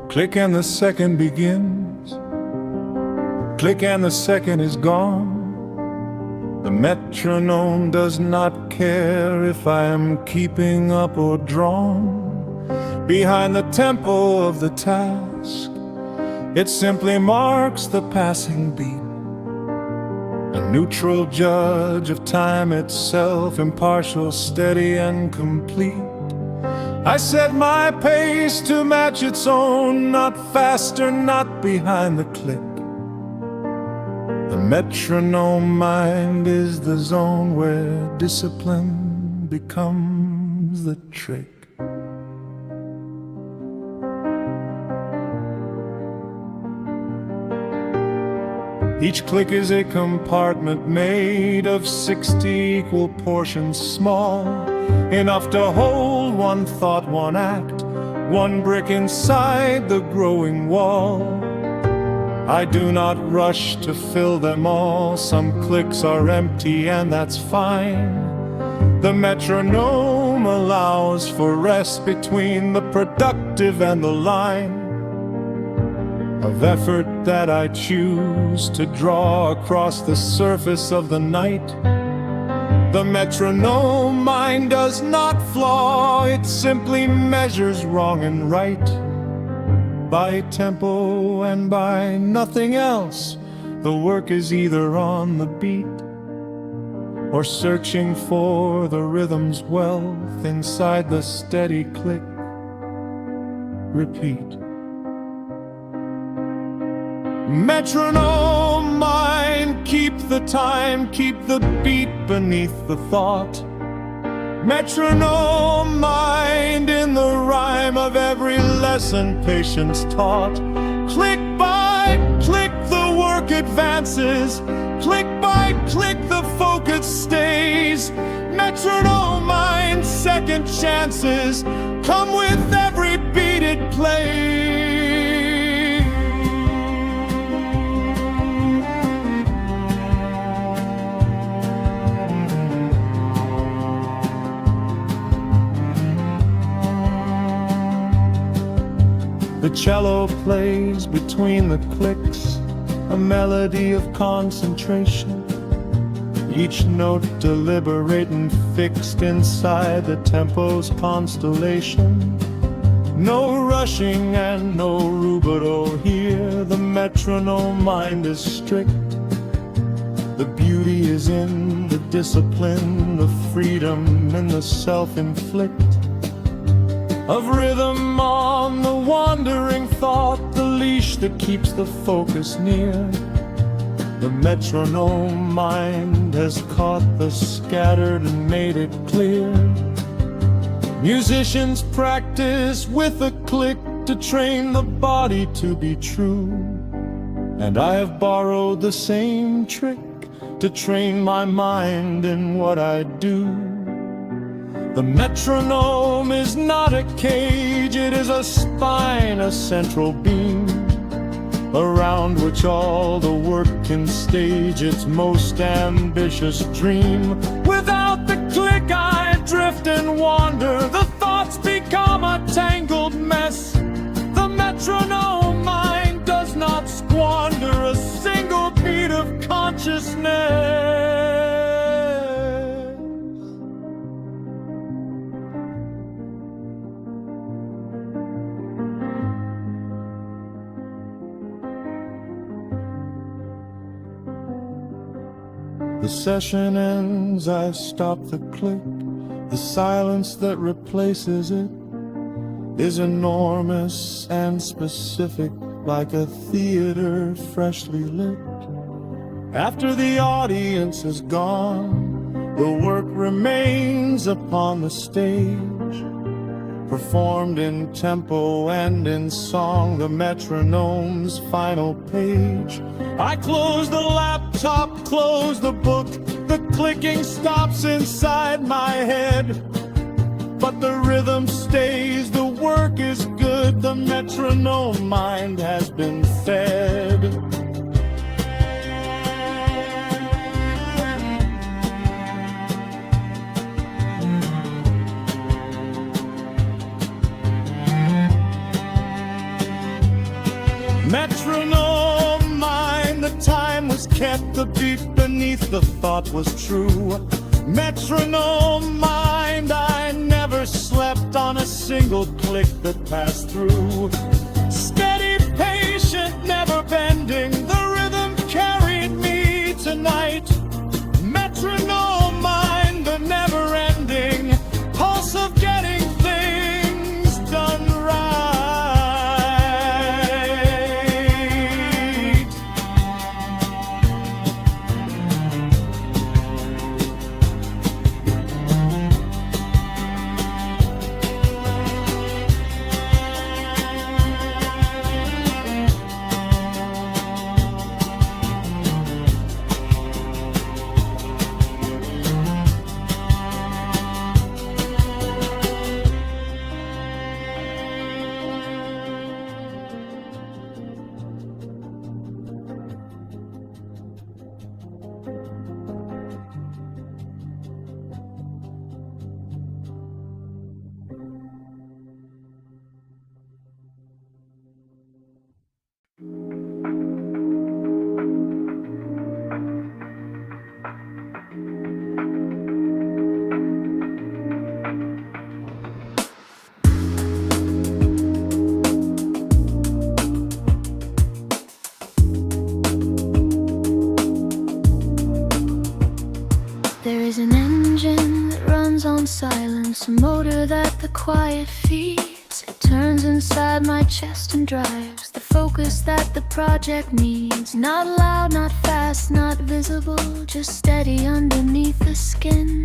Click and the second begins. Click and the second is gone. The metronome does not care if I am keeping up or drawn behind the tempo of the task. It simply marks the passing beat, a neutral judge of time itself, impartial, steady, and complete. I set my pace to match its own, not faster, not behind the click. The metronome mind is the zone where discipline becomes the trick. Each click is a compartment made of 60 equal portions small, enough to hold one thought, one act, one brick inside the growing wall. I do not rush to fill them all. Some clicks are empty and that's fine. The metronome allows for rest between the productive and the line of effort that I choose to draw across the surface of the night. The metronome mind does not flaw, it simply measures wrong and right by tempo and by nothing else. The work is either on the beat or searching for the rhythm's wealth inside the steady click, repeat. Metronome mind, keep the time, keep the beat beneath the thought. Metronome mind, in the rhyme of every lesson patience taught. Click by click the work advances, click by click the focus stays. Metronome mind, second chances come with every beat it plays. The cello plays between the clicks, a melody of concentration, each note deliberate and fixed inside the tempo's constellation. No rushing and no rubato here, the metronome mind is strict. The beauty is in the discipline, the freedom in the self-inflict of rhythm on the wandering thought, the leash that keeps the focus near. The metronome mind has caught the scattered and made it clear. Musicians practice with a click to train the body to be true, and I have borrowed the same trick to train my mind in what I do. The metronome is not a cage, it is a spine, a central beam, around which all the work can stage its most ambitious dream. Without the click I drift and wander, the thoughts become a tangled mess. The metronome mind does not squander a single beat of consciousness. The session ends, I stop the click. The silence that replaces it is enormous and specific, like a theater freshly lit. After the audience is gone, the work remains upon the stage, performed in tempo and in song, the metronome's final page. I close the laptop, close the book, the clicking stops inside my head, but the rhythm stays, the work is good, the metronome mind has been fed. Metronome mind, the time was kept, the beat beneath the thought was true. Metronome mind, I never slept on a single click that passed through. Steady, patient, never bending, the rhythm carried me tonight. Metronome mind, the never-ending pulse of getting things done right. There is an engine that runs on silence, a motor that the quiet feeds. It turns inside my chest and drives the focus that the project needs. Not loud, not fast, not visible, just steady underneath the skin.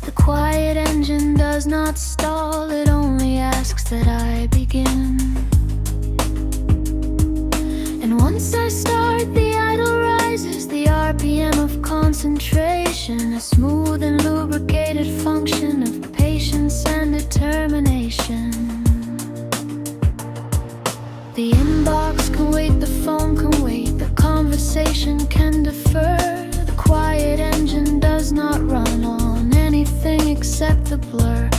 The quiet engine does not stall, it only asks that I begin. And once I start, the idle rises, the RPM of concentration, a smooth and lubricated function of patience and determination. The inbox can wait, the phone can wait, the conversation can defer. The quiet engine does not run on anything except the blur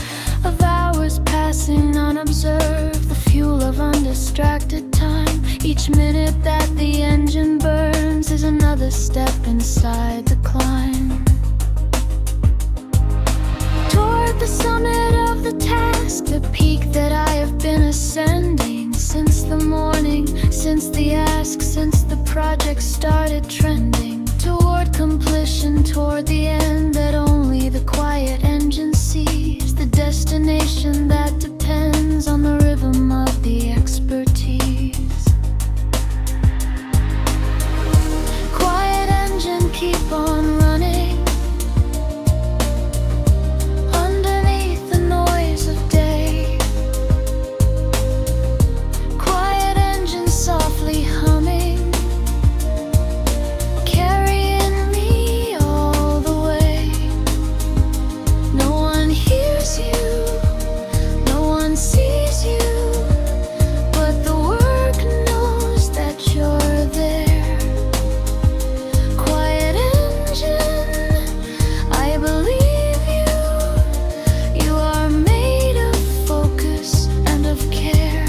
of hours passing unobserved, the fuel of undistracted time. Each minute that the engine burns is another step inside the climb toward the summit of the task, the peak that I have been ascending since the morning, since the ask, since the project started trending toward completion, toward the end that only the quiet engine sees, the destination that depends on the rhythm of the expertise. Quiet engine, keep on running underneath the noise of day. Quiet engine softly humming, carrying me all the way. No one hears you, no one sees you, but the work knows that you're there. Quiet engine, I believe you. You are made of focus and of care.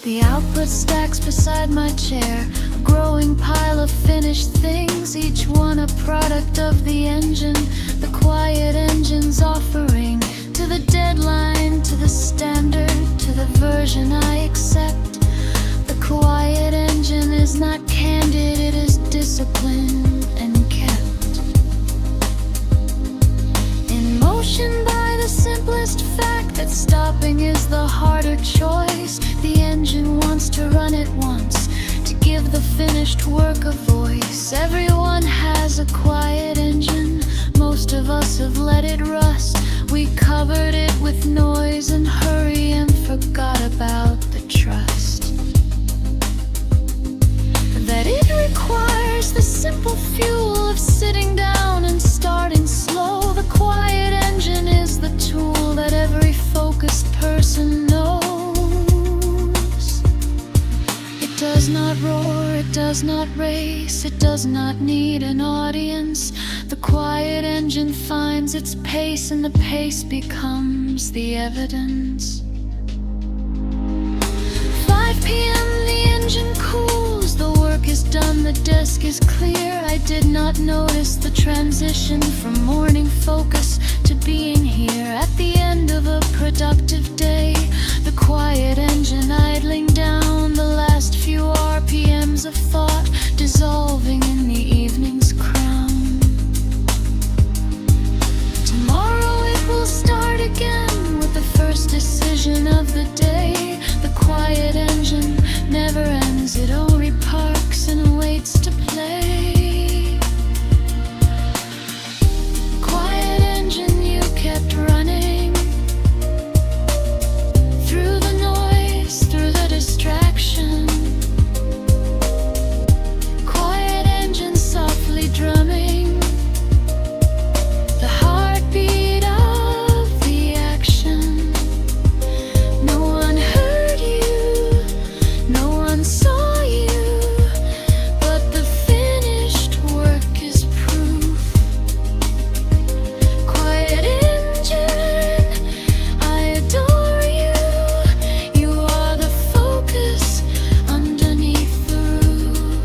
The output stacks beside my chair, a growing pile of finished things, each one a product of the engine, the quiet engine's offering, to the deadline, to the standard, to the version I accept. The quiet engine is not candid, it is disciplined and kept in motion by the simplest fact that stopping is the harder choice. The engine wants to run it once, to give the finished work a voice. Everyone has a quiet engine, most of us have let it rust. We covered it with noise and hurry and forgot about the trust that it requires, the simple fuel of sitting down and starting slow. The quiet engine is the tool that every focused person knows. It does not roar, it does does not race, it does not need an audience. The quiet engine finds its pace, and the pace becomes the evidence. 5 p.m. the engine cools, the work is done, the desk is clear. I did not notice the transition from morning focus to being here at the end of a productive day. The quiet engine idling down, the last few RPMs of thought dissolving in the evening's crown. Tomorrow it will start again with the first decision of the day. The quiet engine never ends, it only parks and waits to play. Quiet engine, you kept running through the noise, through the distraction. Quiet engine softly drumming, the heartbeat of the action. No one heard you, no one saw you, but the finished work is proof. Quiet engine, I adore you. You are the focus underneath the roof.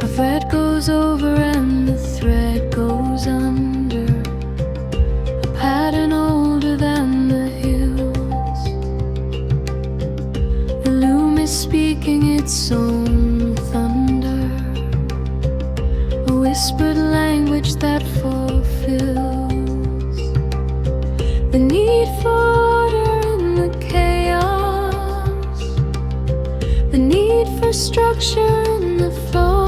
A thread goes over and the thread goes under, a pattern older than the hills. The loom is speaking its own thunder, a whispered language that fulfills the need for order in the chaos, the need for structure in the flow.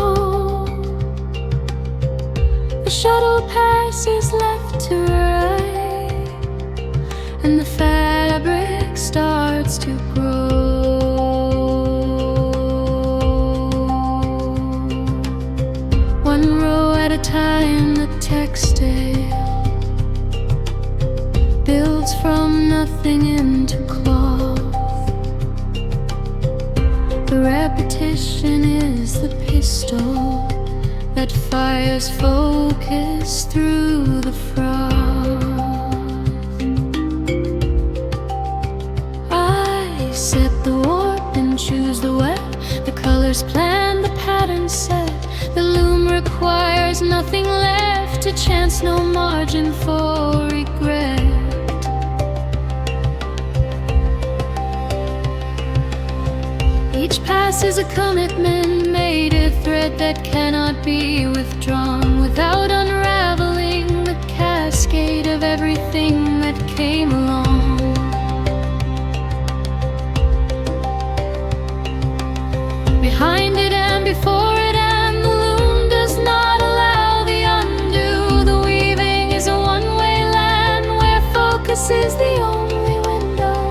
The shuttle passes left to right, and the fabric starts to grow. One row at a time, the textile builds from nothing into cloth. The repetition is the pistol that fires focus through the froth. I set the warp and choose the web, the colors planned, the pattern set. The loom requires nothing left to chance, no margin for regret. Each pattern glass is a commitment made, a thread that cannot be withdrawn without unraveling the cascade of everything that came along. Behind it and before it, and the loom does not allow the undo. The weaving is a one-way land where focus is the only window.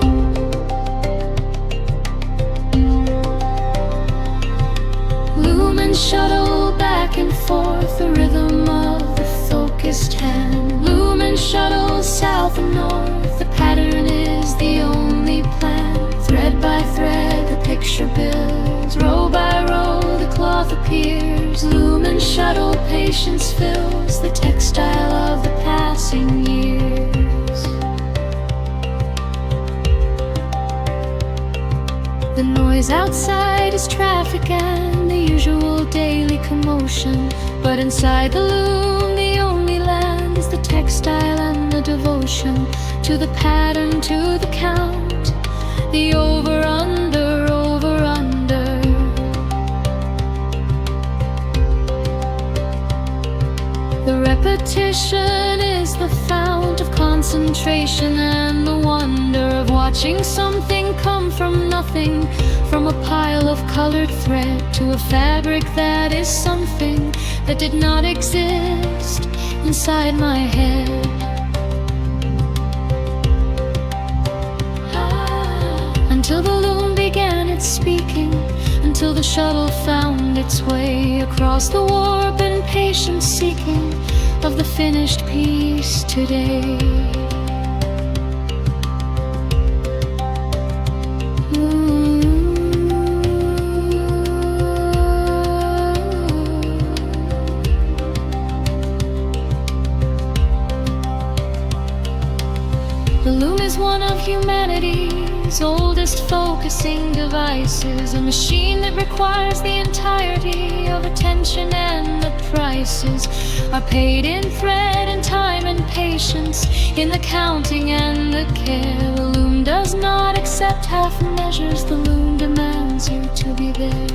Loom and shuttle back and forth, the rhythm of the focused hand. Loom and shuttle south and north, the pattern is the only plan. Thread by thread, the picture builds. Row by row, the cloth appears. Loom and shuttle, patience fills the textile of the passing years. The noise outside is traffic and the usual daily commotion, but inside the loom, the only land is the textile and the devotion to the pattern, to the count, the over-under, over-under. The repetition is the fount of concentration and the wonder of watching something come from nothing, from a pile of colored thread to a fabric that is something that did not exist inside my head. Until the loom began its speaking, until the shuttle found its way across the warp and patience seeking of the finished piece today. The loom is one of humanity's oldest focusing devices, a machine that requires the entirety of attention, and the prices are paid in thread and time and patience, in the counting and the care. The loom does not accept half measures, the loom demands you to be there.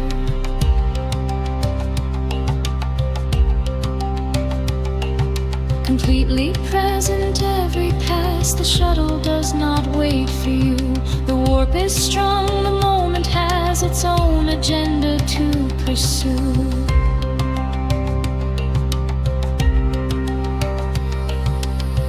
Completely present every pass, the shuttle does not wait for you. The warp is strong, the moment has its own agenda to pursue.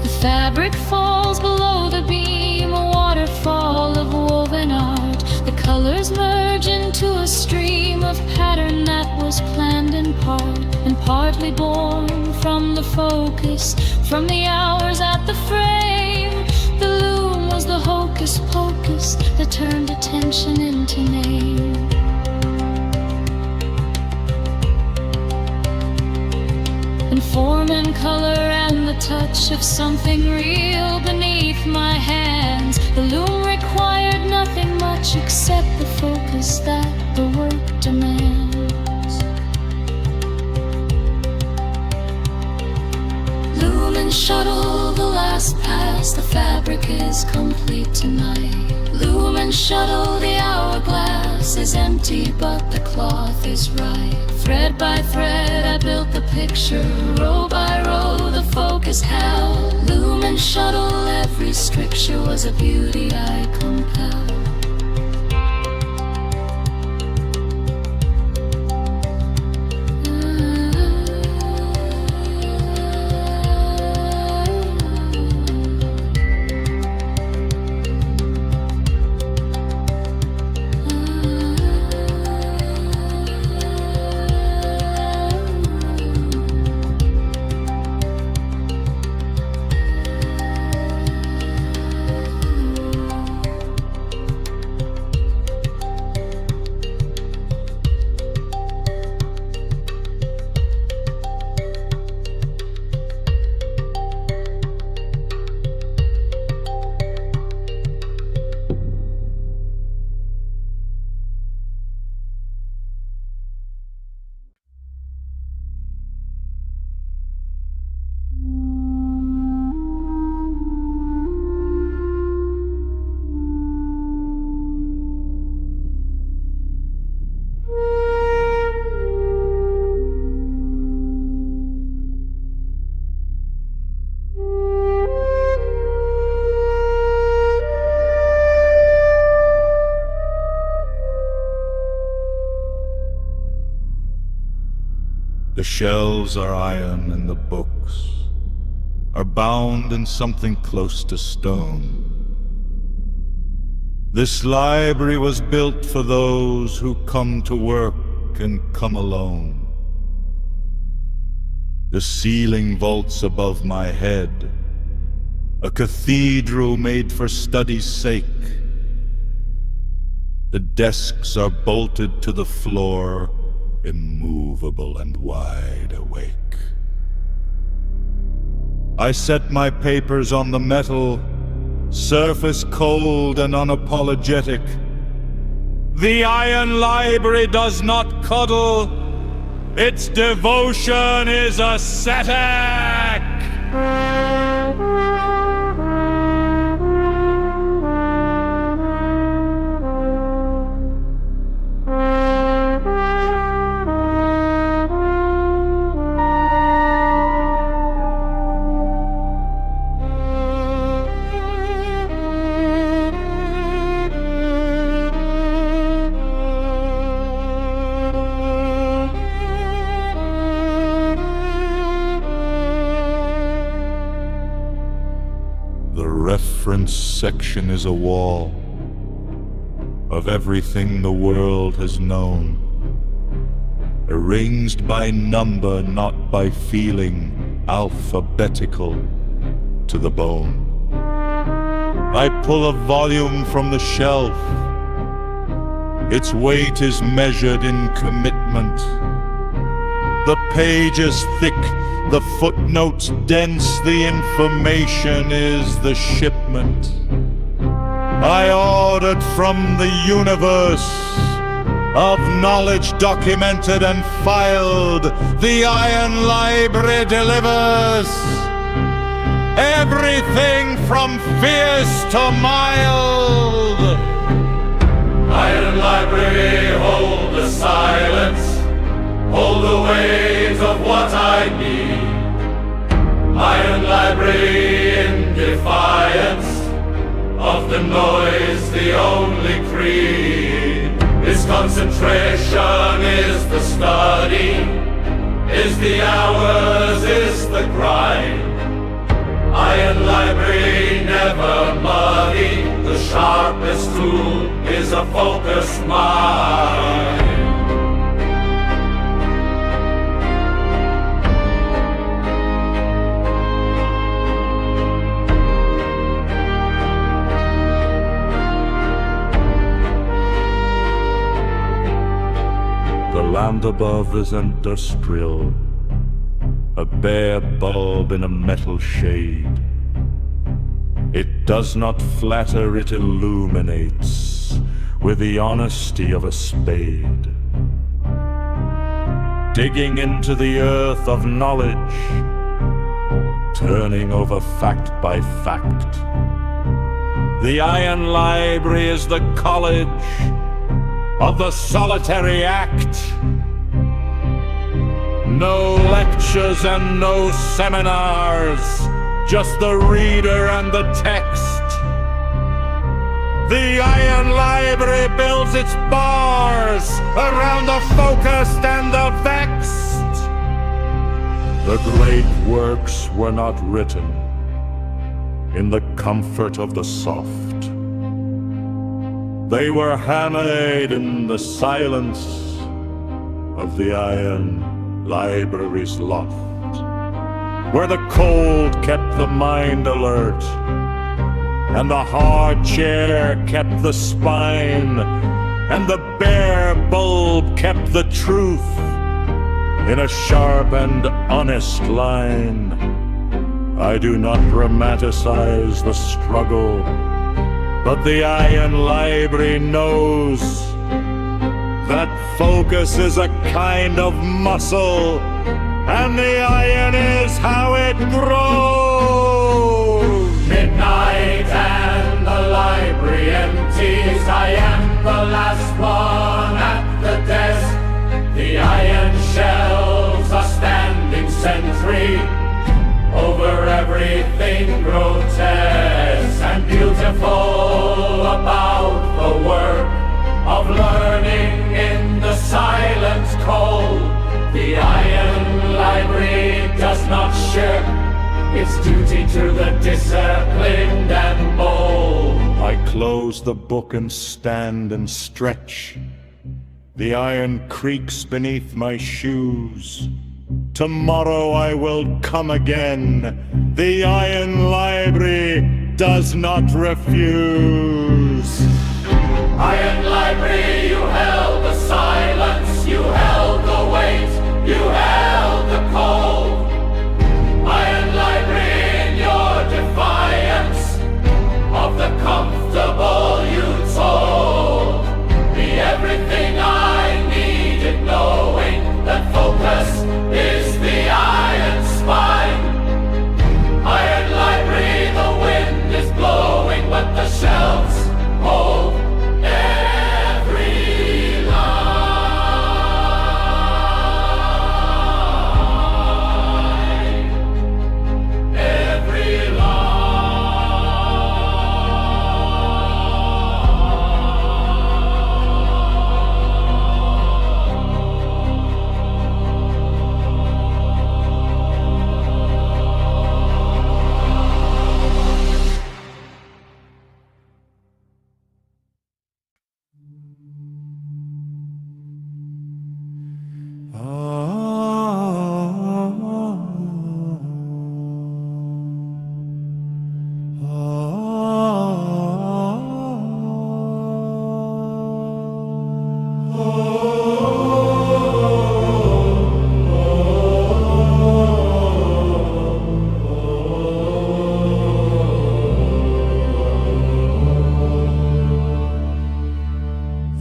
The fabric falls below the beam, a waterfall of woven art. The colors merge into a stream of pattern that was planned in part, and partly born from the focus, from the hours at the frame. The loom was the hocus pocus that turned attention into name. And form and color and the touch of something real beneath my hands. The loom required nothing much except the focus that the work demands. Loom and shuttle, the last pass, the fabric is complete tonight. Loom and shuttle, the hourglass is empty, but the cloth is right. Thread by thread, I built the picture. Row by row, the focus held. Loom and shuttle, every stricture was a beauty I compelled. shelves are iron and the books are bound in something close to stone. This library was built for those who come to work and come alone. The ceiling vaults above my head, a cathedral made for study's sake. The desks are bolted to the floor, immovable and wide awake. I set my papers on the metal, surface cold and unapologetic. The iron library does not cuddle, its devotion is ascetic. The reference section is a wall of everything the world has known, arranged by number, not by feeling, alphabetical to the bone. I pull a volume from the shelf. Its weight is measured in commitment. The page is thick, the footnotes dense, the information is the shipment. I ordered from the universe of knowledge documented and filed. The Iron Library delivers everything from fierce to mild. Iron Library, hold the silence, hold the weight of what I need. Iron Library in defiance of the noise, the only creed is concentration, is the study, is the hours, is the grind. Iron Library never muddy, the sharpest tool is a focused mind. The land above is industrial, a bare bulb in a metal shade. It does not flatter, it illuminates with the honesty of a spade. Digging into the earth of knowledge, turning over fact by fact. The Iron Library is the college of the solitary act. No lectures and no seminars, just the reader and the text. The Iron Library builds its bars around the focused and the vexed. The great works were not written in the comfort of the soft. They were hammered in the silence of the Iron Library's loft, where the cold kept the mind alert, and the hard chair kept the spine, and the bare bulb kept the truth in a sharp and honest line. I do not romanticize the struggle, but the Iron Library knows that focus is a kind of muscle, and the iron is how it grows. Midnight and the library empties. I am the last one at the desk. The iron shelves are standing sentry over everything grotesque and beautiful about the work of learning in the silent cold. The Iron close the book and stand and stretch. The iron creaks beneath my shoes. Tomorrow I will come again. The iron library does not refuse. Iron Library, you held the silence, you held the weight, you held the cold. Iron Library, in your defiance of the comfortable you told me everything I needed, knowing that focus is the iron spine. Iron Library, the wind is blowing, but the shelves hold every line. Every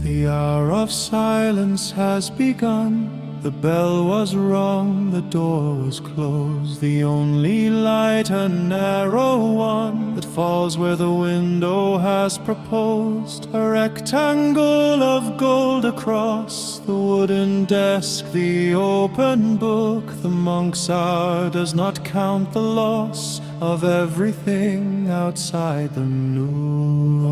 The hour of silence has begun. The bell was rung, the door was closed. The only light, a narrow one, that falls where the window has proposed. A rectangle of gold across the wooden desk, the open book. The monk's hour does not count the loss of everything outside the noon.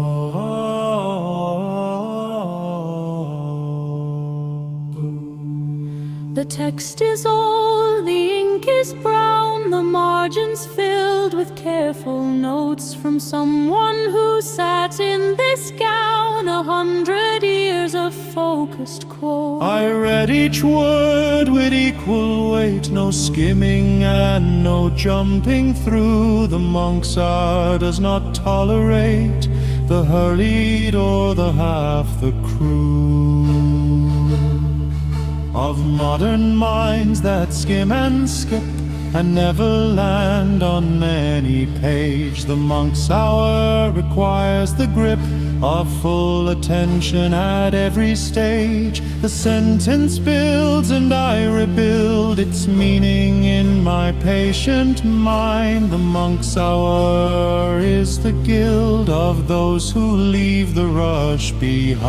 The text is old, the ink is brown, the margins filled with careful notes from someone who sat in this gown. 100 years of focused quote. I read each word with equal weight, no skimming and no jumping through. The monk's hour does not tolerate the hurried or the half the crew of modern minds that skim and skip and never land on any page. The monk's hour requires the grip of full attention at every stage. The sentence builds and I rebuild its meaning in my patient mind. The monk's hour is the guild of those who leave the rush behind.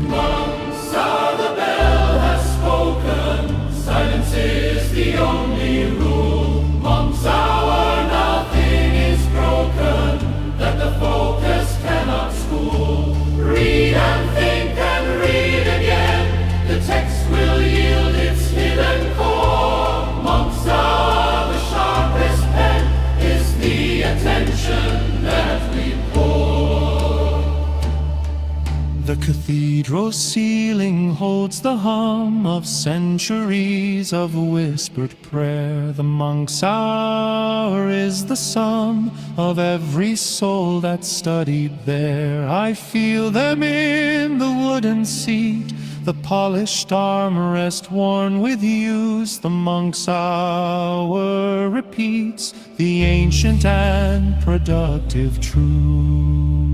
Monks are the bell has spoken, silence is the only rule. Monks hour, nothing is broken, that the focus cannot school. Read and think and read again, the text will yield its hidden core. Monks hour, the sharpest pen is the attention that we pour. The cathedral ceiling holds the hum of centuries of whispered prayer. The monk's hour is the sum of every soul that studied there. I feel them in the wooden seat, the polished armrest worn with use. The monk's hour repeats the ancient and productive truths.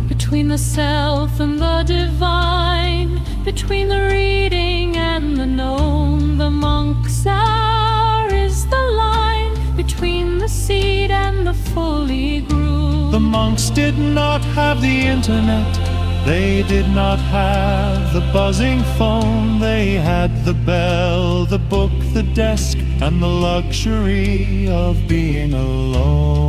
Between the self and the divine, between the reading and the known, the monk's hour is the line between the seed and the fully grew. The monks did not have the internet, they did not have the buzzing phone. They had the bell, the book, the desk, and the luxury of being alone.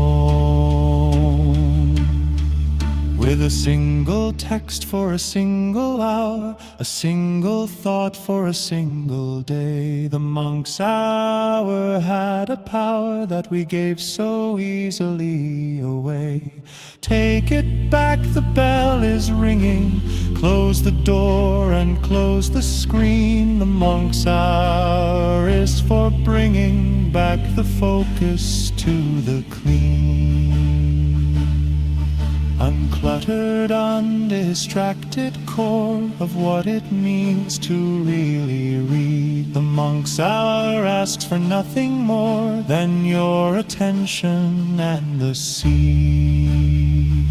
With a single text for a single hour, a single thought for a single day, the monk's hour had a power that we gave so easily away. Take it back, the bell is ringing. Close the door and close the screen. The monk's hour is for bringing back the focus to the clean, uncluttered, undistracted core of what it means to really read. The monk's hour asks for nothing more than your attention and the seed.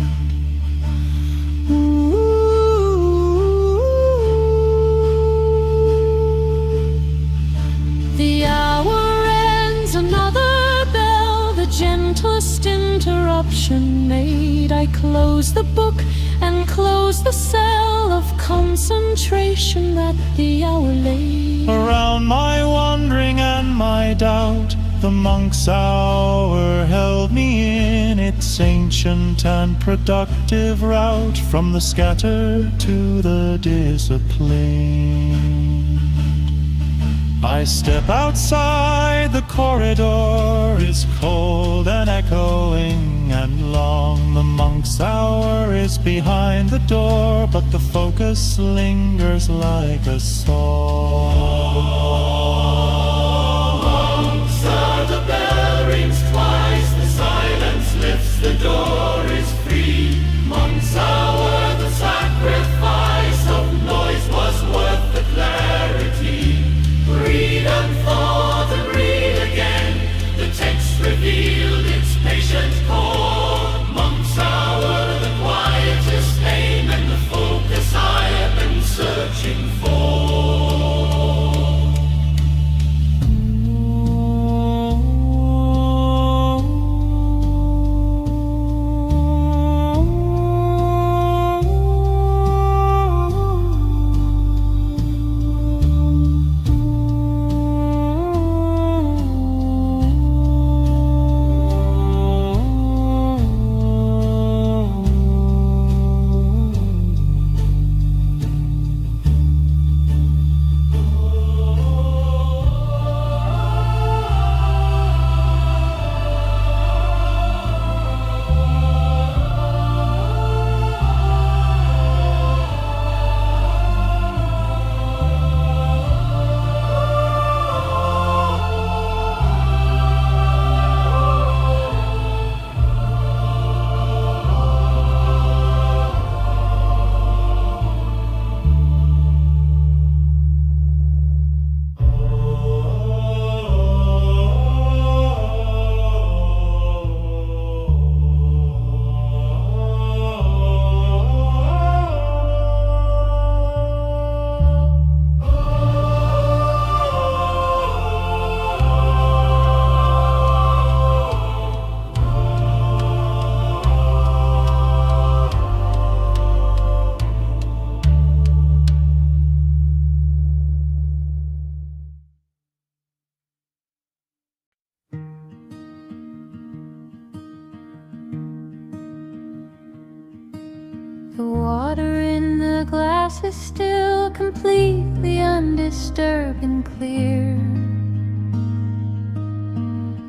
The hour ends, another bell, the gentlest interruption made. I close the book and close the cell of concentration that the hour laid. Around my wandering and my doubt, the monk's hour held me in its ancient and productive route, from the scattered to the disciplined. I step outside, the corridor is cold and echoing and long. The monk's hour is behind the door, but the focus lingers like a song. Monks are, the bell rings twice, the silence lifts, the door is free. Monks hour, the sacrifice of noise was worth the clarity. Read and thought and read again, the text revealed its patient core. Monk's hour, the quietest aim and the focus I have been searching for. The water in the glass is still completely undisturbed and clear.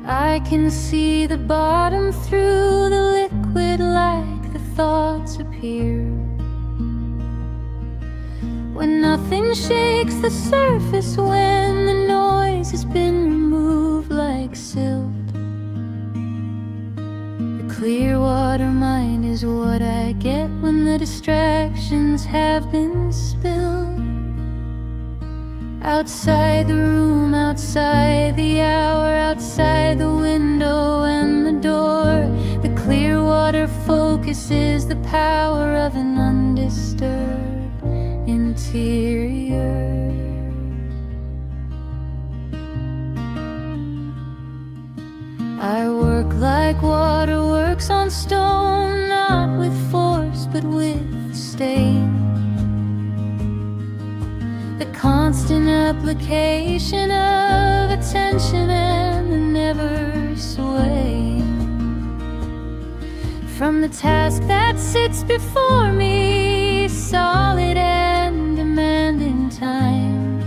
I can see the bottom through the liquid like the thoughts appear. When nothing shakes the surface, when the noise has been removed like silt. Clear water mind is what I get when the distractions have been spilled. Outside the room, outside the hour, outside the window and the door, the clear water focuses the power of an undisturbed interior. I work like water works on stone, not with force but with stain. The constant application of attention and the never swaying. from the task that sits before me, solid and demanding time.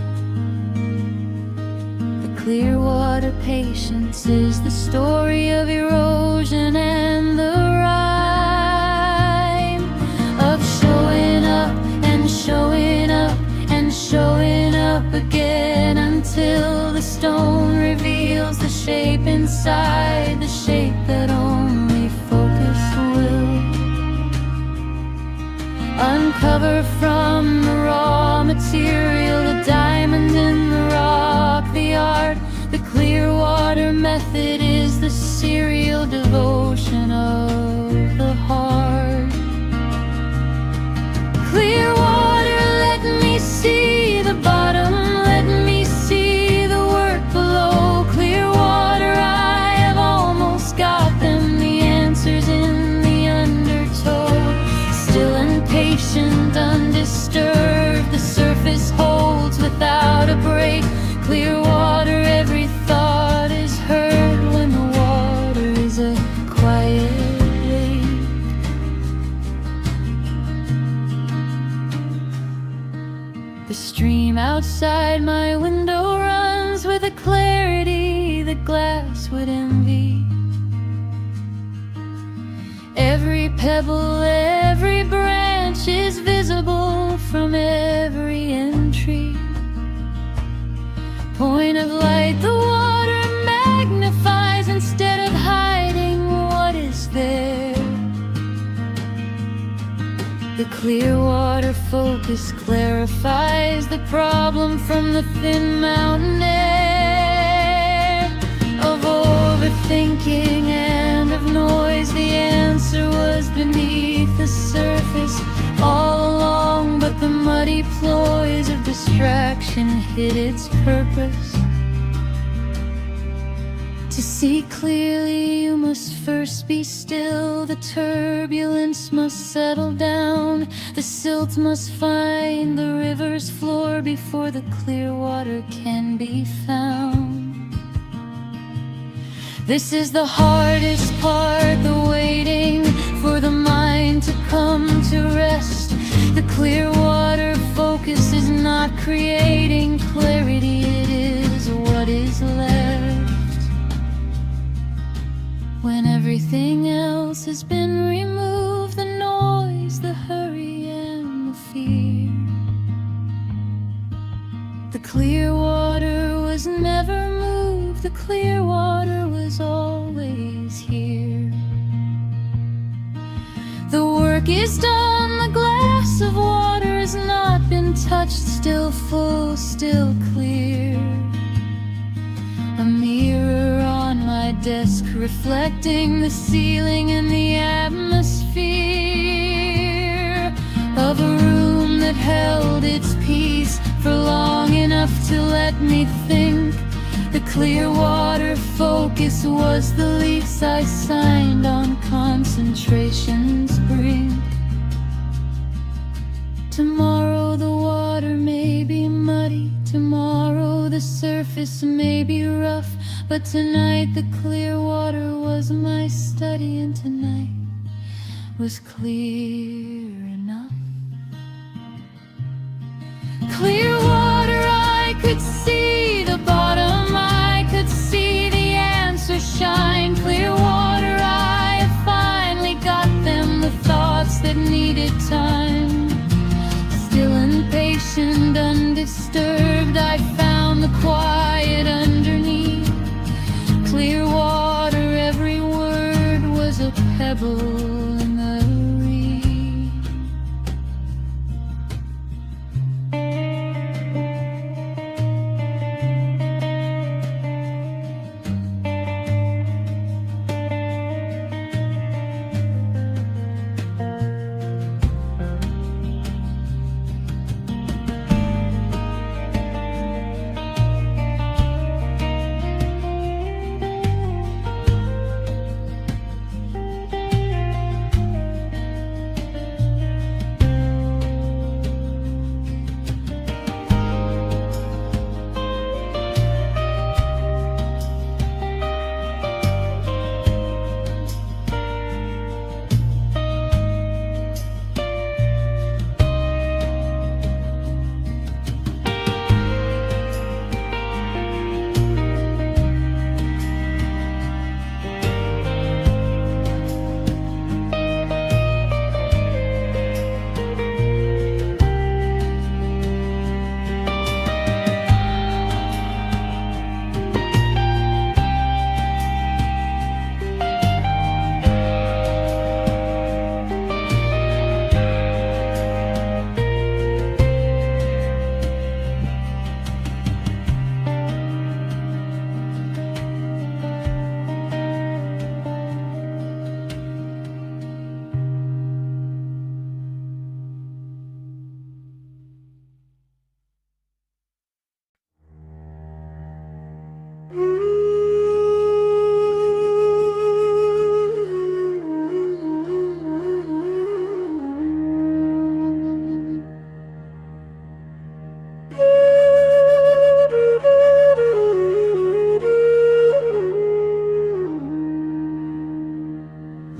The clear water patience is the story of erosion and the rhyme of showing up and showing up and showing up again until the stone reveals the shape inside, the shape that only focus will uncover. From the raw material, the diamond in the rock, the art, the clear water method is the serial devotion of the heart. Clear water, let me see the bottom, let me see the work below. Clear water, I have almost got them, the answers in the undertow. Still and patient, undisturbed, the surface holds without a break. Clear water, every thought is heard when the water is a quiet lake. The stream outside my window runs with a clarity that glass would envy. Every pebble, every branch is visible from every entry. Point of light, the water magnifies instead of hiding what is there. The clear water focus clarifies the problem from the thin mountain air of overthinking and of noise. The answer was beneath the surface all along, but the muddy ploys of distraction hid its purpose. To see clearly, you must first be still. The turbulence must settle down. The silt must find the river's floor before the clear water can be found. This is the hardest part, the waiting for the mind to come to rest. The clear water focus is not creating clarity, it is what is left. When everything else has been removed, the noise, the hurry, and the fear. The clear water was never moved, the clear water was always here. The work is done, the glass of water has not been touched, still full, still clear. A mirror on my desk reflecting the ceiling and the atmosphere of a room that held its peace for long enough to let me think. The clear water focus was the lease I signed on concentration's brink. Tomorrow the water may be muddy, tomorrow the surface may be rough, but tonight the clear water was my study, and tonight was clear enough. Clear water, I could see the bottom, I could see the answer shine. Clear water, I have finally got them, the thoughts that needed time. Still and patient, undisturbed, I found the quiet underneath. Clear water, every word was a pebble in the reed.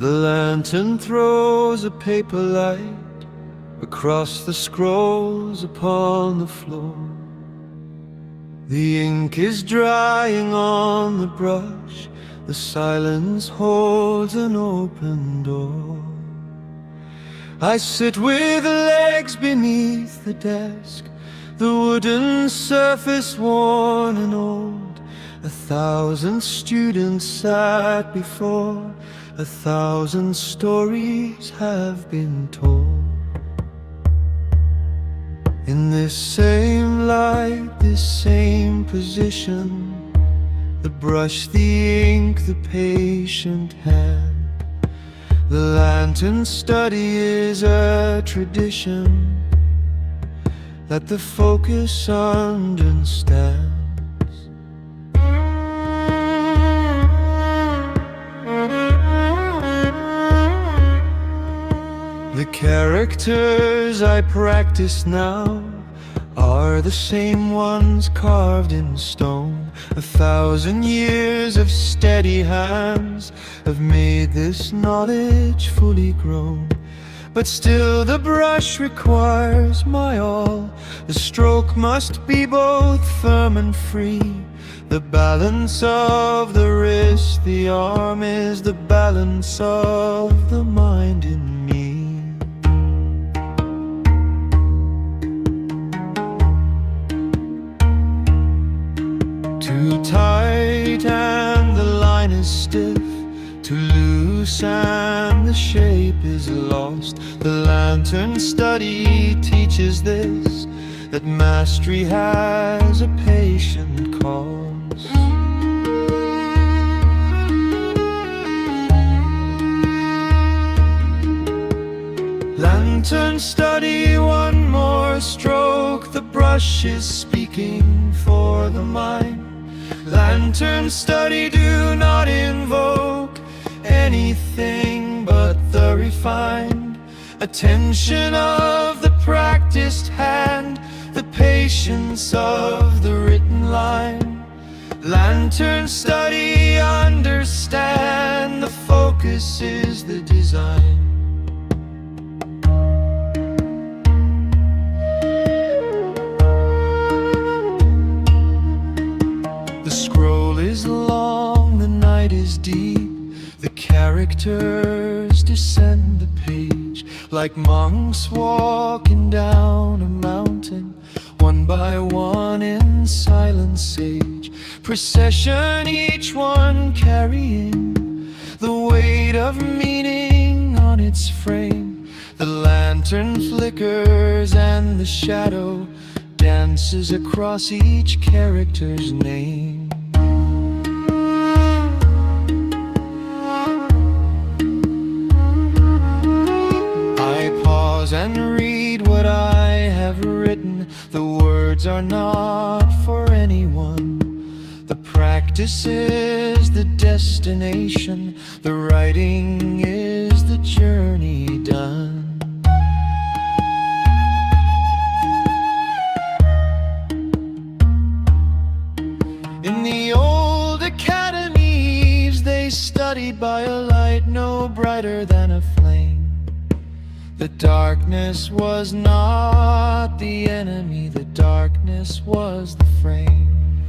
The lantern throws a paper light across the scrolls upon the floor. The ink is drying on the brush. The silence holds an open door. I sit with legs beneath the desk, the wooden surface worn and old. 1,000 students sat before, 1,000 stories have been told. In this same light, this same position, the brush, the ink, the patient hand. The lantern study is a tradition that the focus understands. The characters I practice now are the same ones carved in stone. 1,000 years of steady hands have made this knowledge fully grown. But still the brush requires my all. The stroke must be both firm and free. The balance of the wrist, the arm is the balance of the mind in me. Too tight and the line is stiff, too loose and the shape is lost. The lantern study teaches this, that mastery has a patient cost. Lantern study, one more stroke, the brush is speaking for the mind. Lantern study, do not invoke anything but the refined attention of the practiced hand, the patience of the written line. Lantern study, understand, the focus is the design. Is long, the night is deep, the characters descend the page like monks walking down a mountain, one by one in silent sage procession, each one carrying the weight of meaning on its frame. The lantern flickers and the shadow dances across each character's name. And read what I have written. The words are not for anyone. The practice is the destination. The writing is the journey done. In the old academies, they studied by a light no brighter than a flame. The darkness was not the enemy, the darkness was the frame.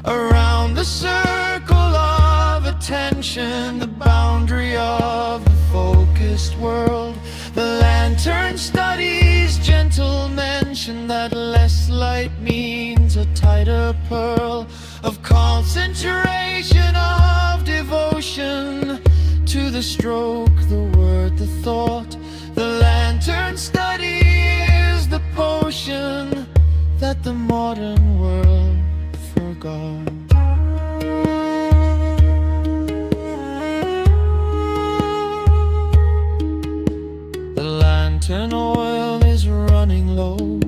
Around the circle of attention, the boundary of the focused world, the lantern studies gentle mention that less light means a tighter pearl of concentration, of devotion to the stroke, the word, the thought. The lantern study is the potion that the modern world forgot. The lantern oil is running low,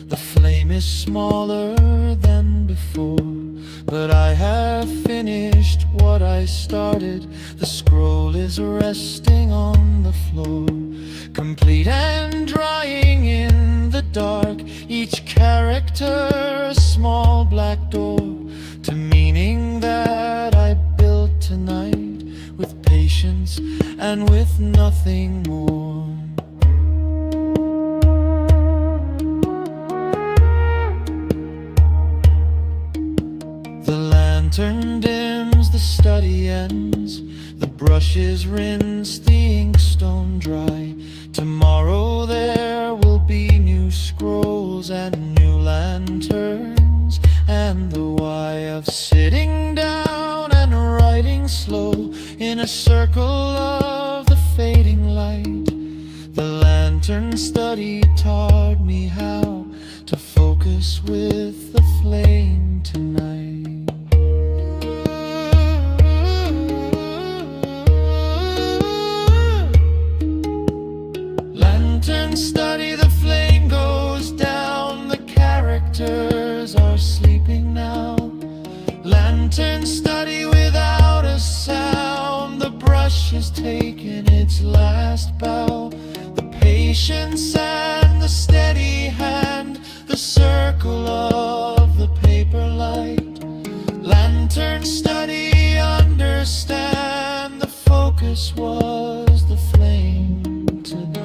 the flame is smaller than before, but I have finished what I started. The scroll is resting on the floor, complete and drying in the dark. Each character a small black door to meaning that I built tonight with patience and with nothing more. The lantern dims, the study ends, the brushes rinse, the inkstone dry. Tomorrow there will be new scrolls and new lanterns, and the why of sitting down and writing slow in a circle of the fading light. The lantern study taught me how to focus with the flame tonight. Lantern study, the flame goes down, the characters are sleeping now. Lantern study without a sound, the brush has taken its last bow. The patience and the steady hand, the circle of the paper light. Lantern study, understand, the focus was the flame tonight.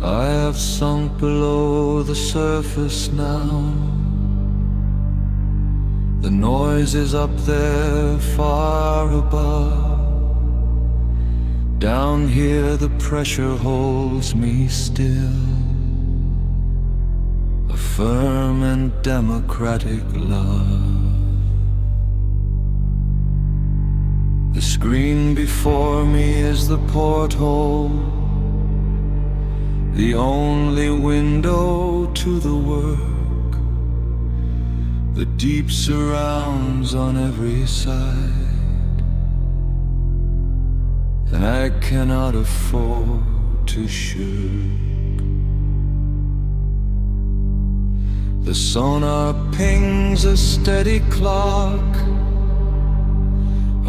I have sunk below the surface now. The noise is up there far above. Down here the pressure holds me still. A firm and democratic love. The screen before me is the porthole, the only window to the work. The deep surrounds on every side, and I cannot afford to shirk. The sonar pings a steady clock,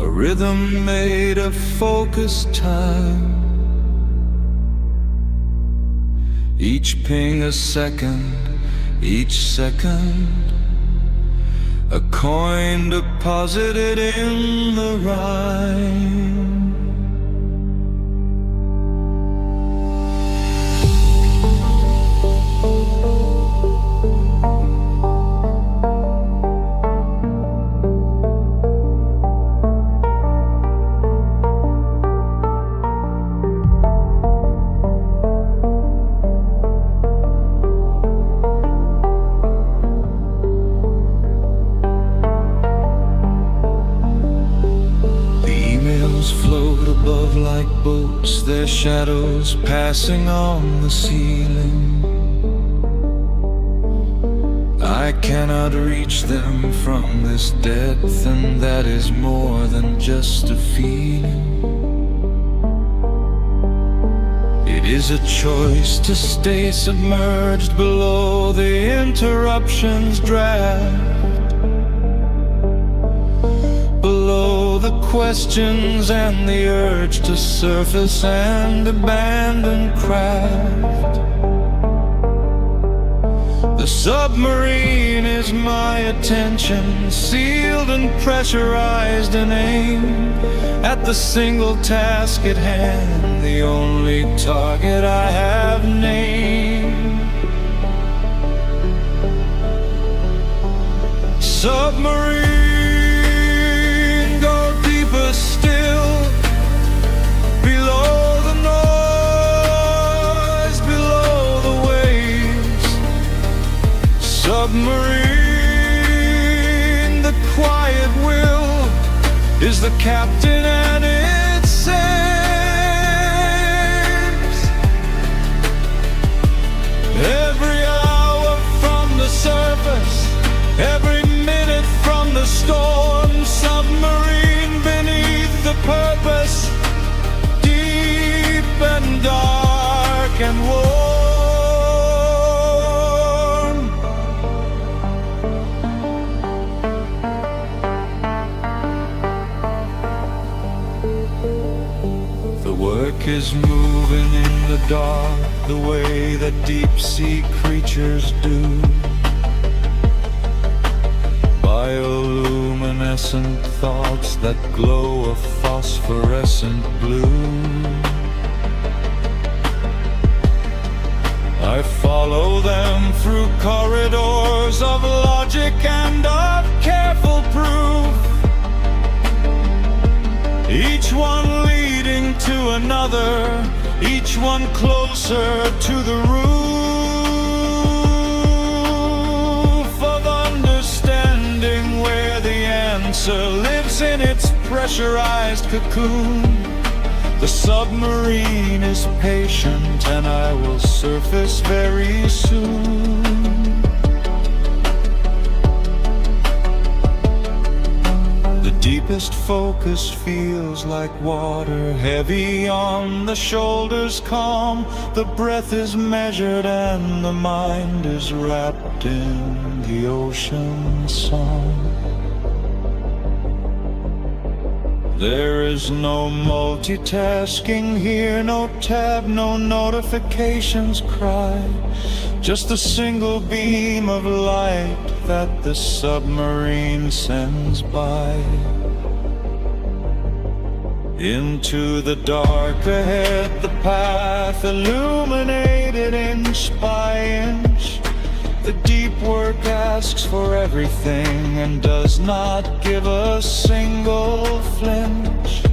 a rhythm made of focused time. Each ping a second, each second a coin deposited in the rhyme. Float above like boats, their shadows passing on the ceiling. I cannot reach them from this depth, and that is more than just a feeling. It is a choice to stay submerged below the interruptions draft, the questions and the urge to surface and abandon craft. The submarine is my attention, sealed and pressurized and aimed at the single task at hand, the only target I have named. Submarine, still, is the captain and it sails. Every hour from the surface, every minute from the storm, submarine beneath the purpose, deep and dark and warm. The work is moving in the dark, the way that deep sea creatures do. Bioluminescent thoughts that glow a phosphorescent blue. I follow them through corridors of logic and of careful proof, each one leading to another, each one closer to the roof of understanding, where the answer lives in its pressurized cocoon. The submarine is patient and I will surface very soon. The deepest focus feels like water, heavy on the shoulders, calm. The breath is measured and the mind is wrapped in the ocean's song. There is no multitasking here, no tab, no notifications cry, just a single beam of light that the submarine sends by. Into the dark ahead, the path illuminated inch by inch. The deep work asks for everything and does not give a single flinch.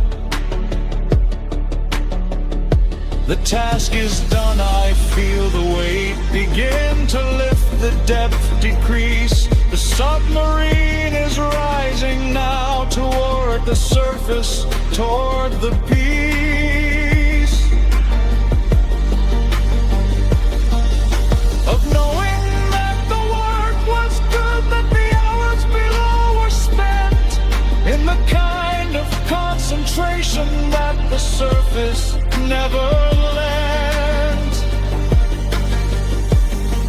The task is done, I feel the weight begin to lift, the depth decrease. The submarine is rising now toward the surface, toward the peace of knowing that the work was good, that the hours below were spent in the kind of concentration that the surface never lends.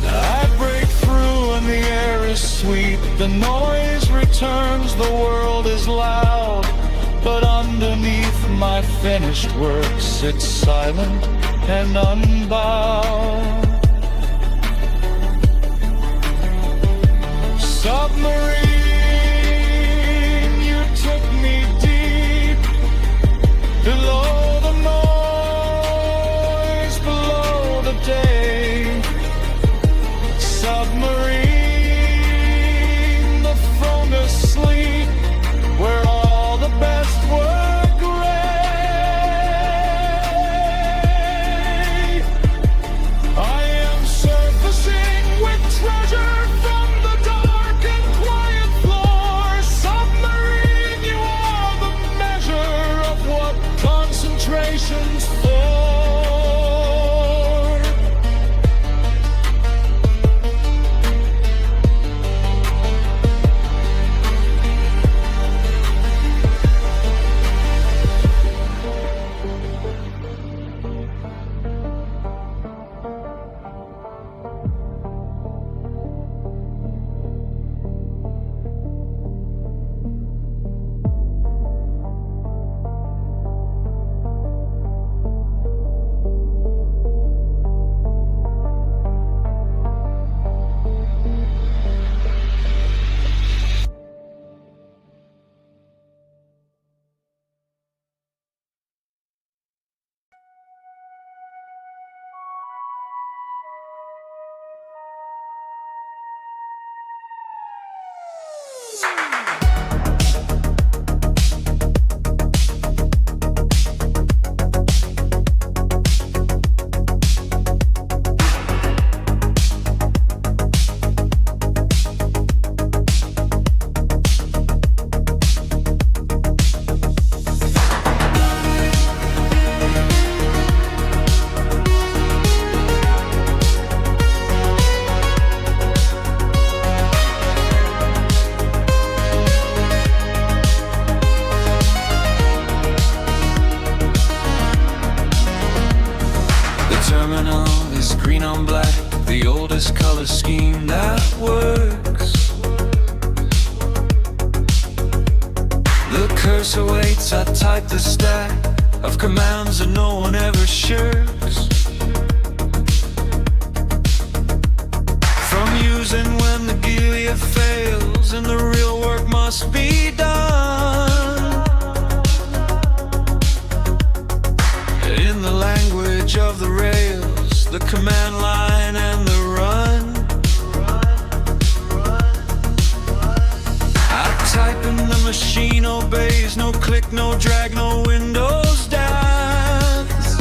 I break through and the air is sweet, the noise returns, the world is loud, but underneath my finished work sits silent and unbowed. Submarine, you took me deep, below the noise, below the day. Submarine, the throne to sleep, where all the best were gray. I am surfacing with treasure from the dark and quiet this color scheme that works. The cursor waits, I type the stack of commands that no one ever shirks. From using when the gear fails and the real work must be done. In the language of the rails, the command line and the run, I type and the machine obeys. No click, no drag, no windows dance.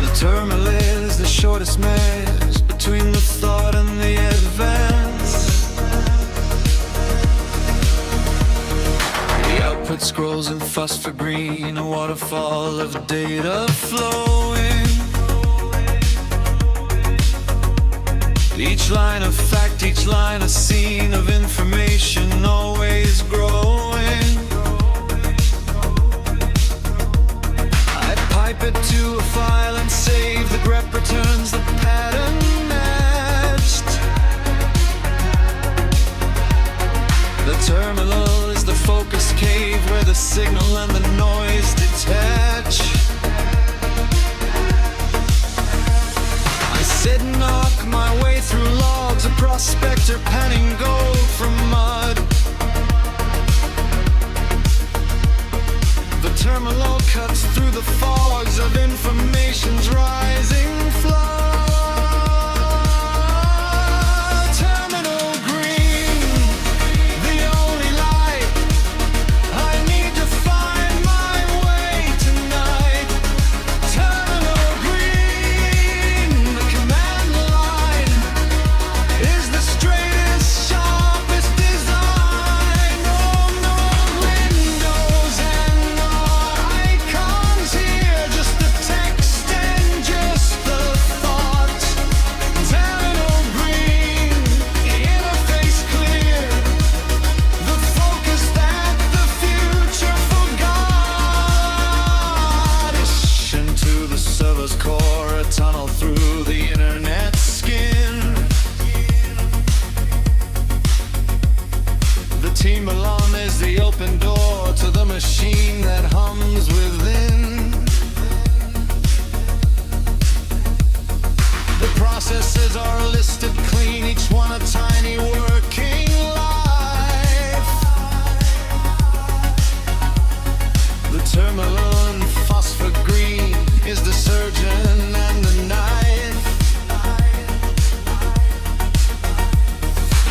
The terminal is the shortest mesh between the thought and the advance. The output scrolls in fuss for green, a waterfall of data flowing. Each line of fact, each line a scene of information, always growing. I pipe it to a file and save. The grep returns the pattern matched. The terminal is the focus cave where the signal and the noise detach. I sit and knock my way through logs, a prospector panning gold from mud. The terminal cuts through the fogs of information's rising flood. Terminal green, the only light. I need to find my way tonight. Terminal green, the command line is the straightest, sharpest design. No windows and no icons here, just the text and just the thought. Terminal green, the interface clear, the focus that the future forgot. Into the server's core, a tunnel through the internet skin. The team alone is the open door to the machine that hums within. The processes are listed clean, each one a tiny working life. The terminal in phosphor green is the surgeon and the knife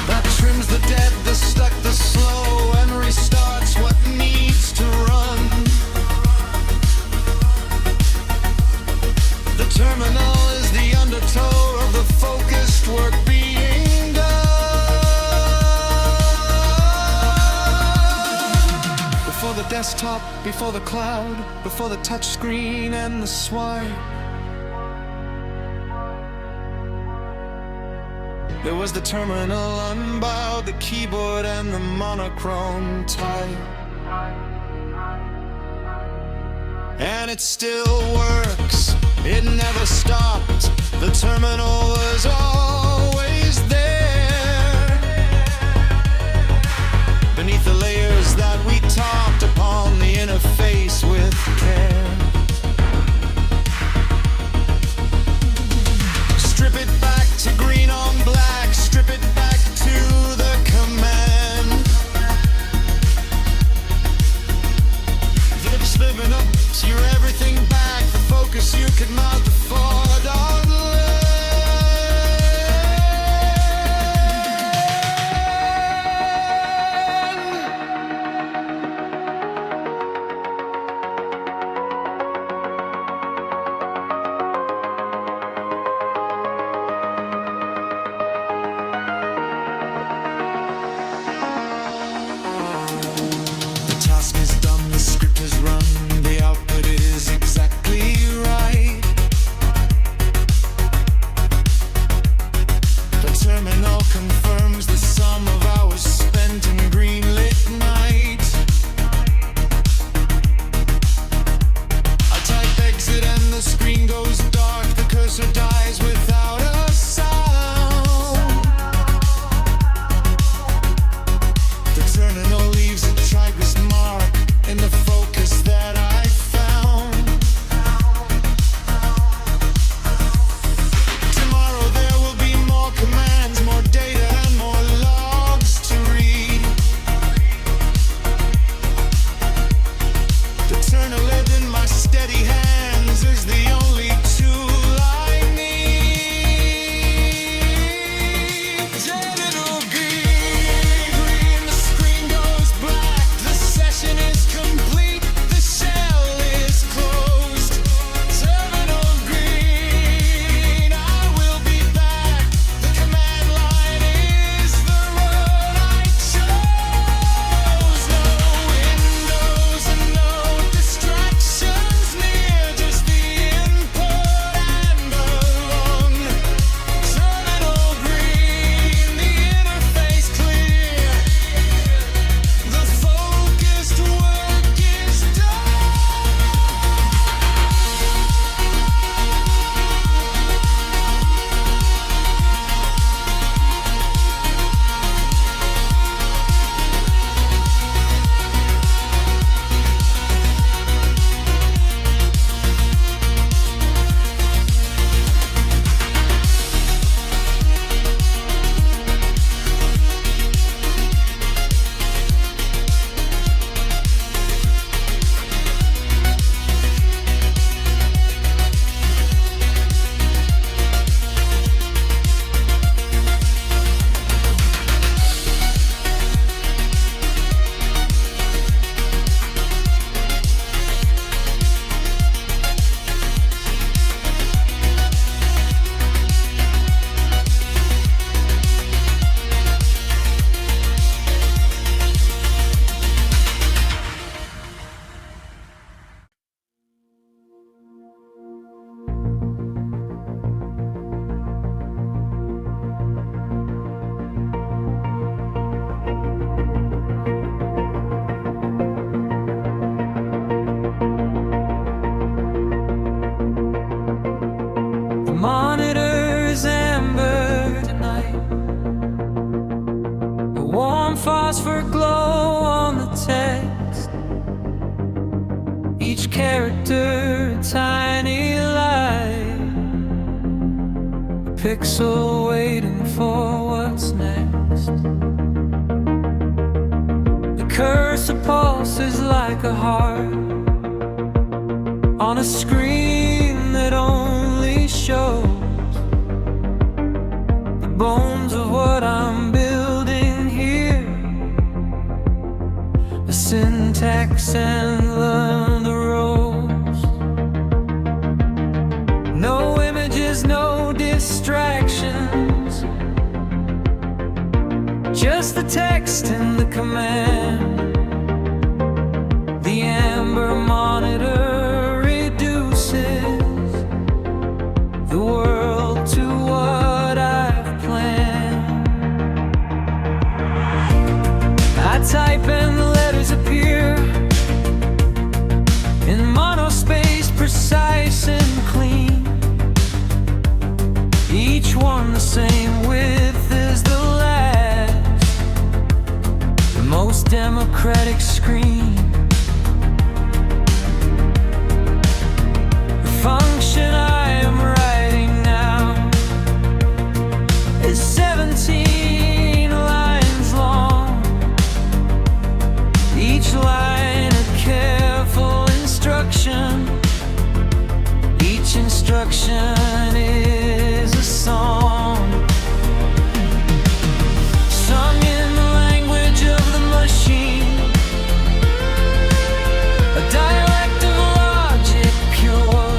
that trims the dead, the stuck, the slow, and restarts what needs to run. The terminal is the undertow of the focused work being done. Before the desktop, before the cloud, before the touch screen and the swipe, there was the terminal unbowed, the keyboard and the monochrome type. And it still works, it never stopped. The terminal was always there, beneath the layers that we topped upon the interface with care. Strip it back to green on black, strip it back to the command. Lips living up to your everything back, the focus you could not afford on land. character, a tiny light, a pixel waiting for what's next. The cursor pulses like a heart on a screen that only shows the bones of what I'm building here. The syntax and the rows. No images, no distractions, just the text and the command. The amber monitor reduces the world to what I've planned. I type and the letters appear in monospace, precise and clean. Each one the same width as the last, the most democratic screen. The function I am writing now is 17 lines long. Each line a careful instruction. Each instruction is a song, sung in the language of the machine, a dialect of logic pure.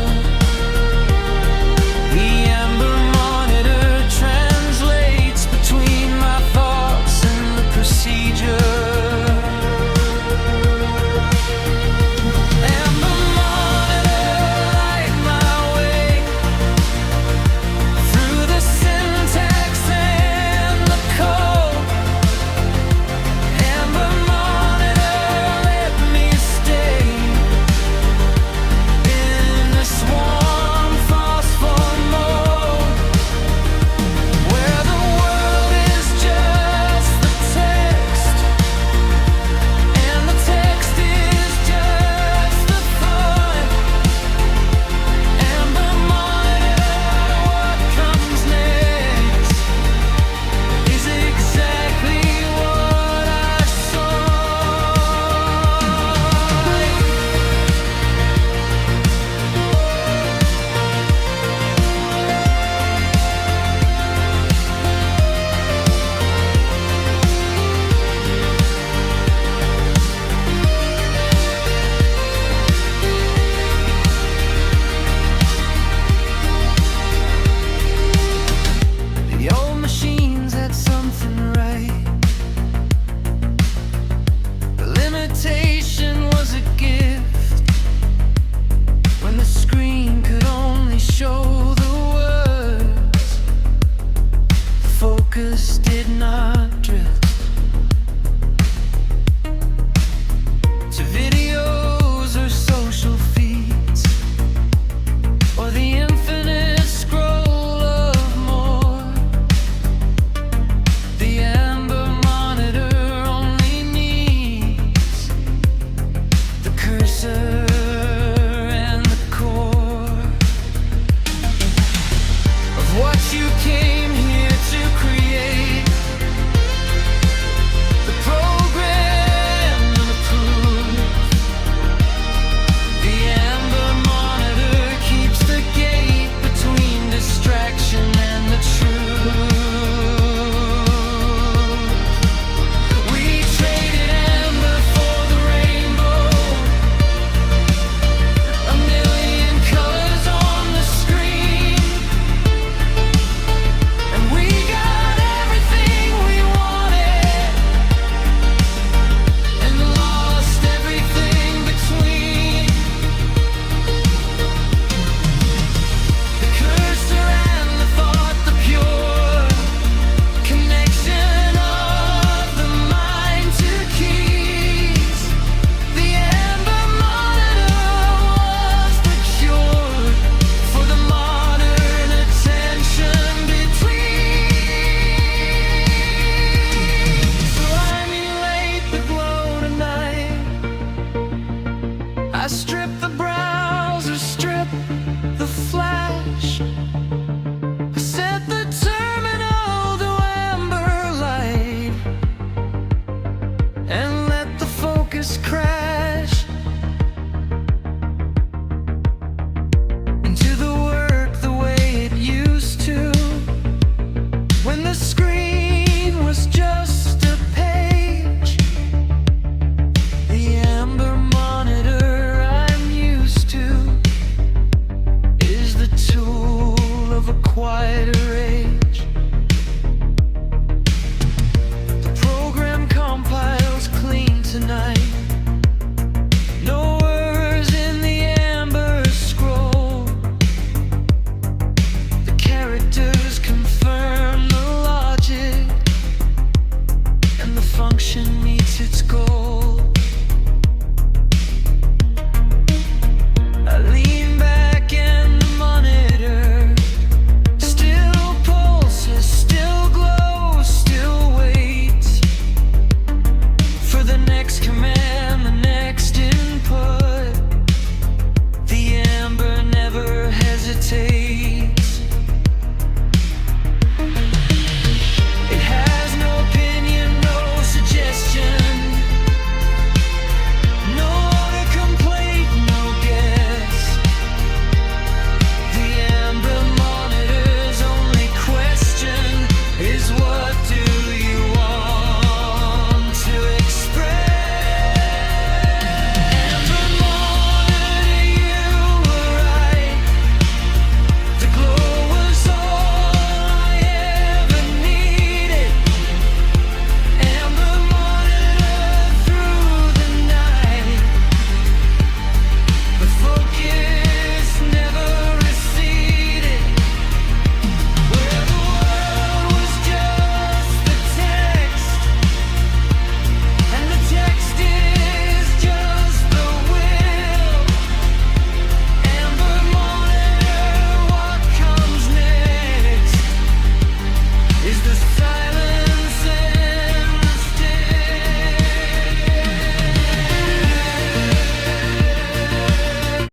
darkest crack.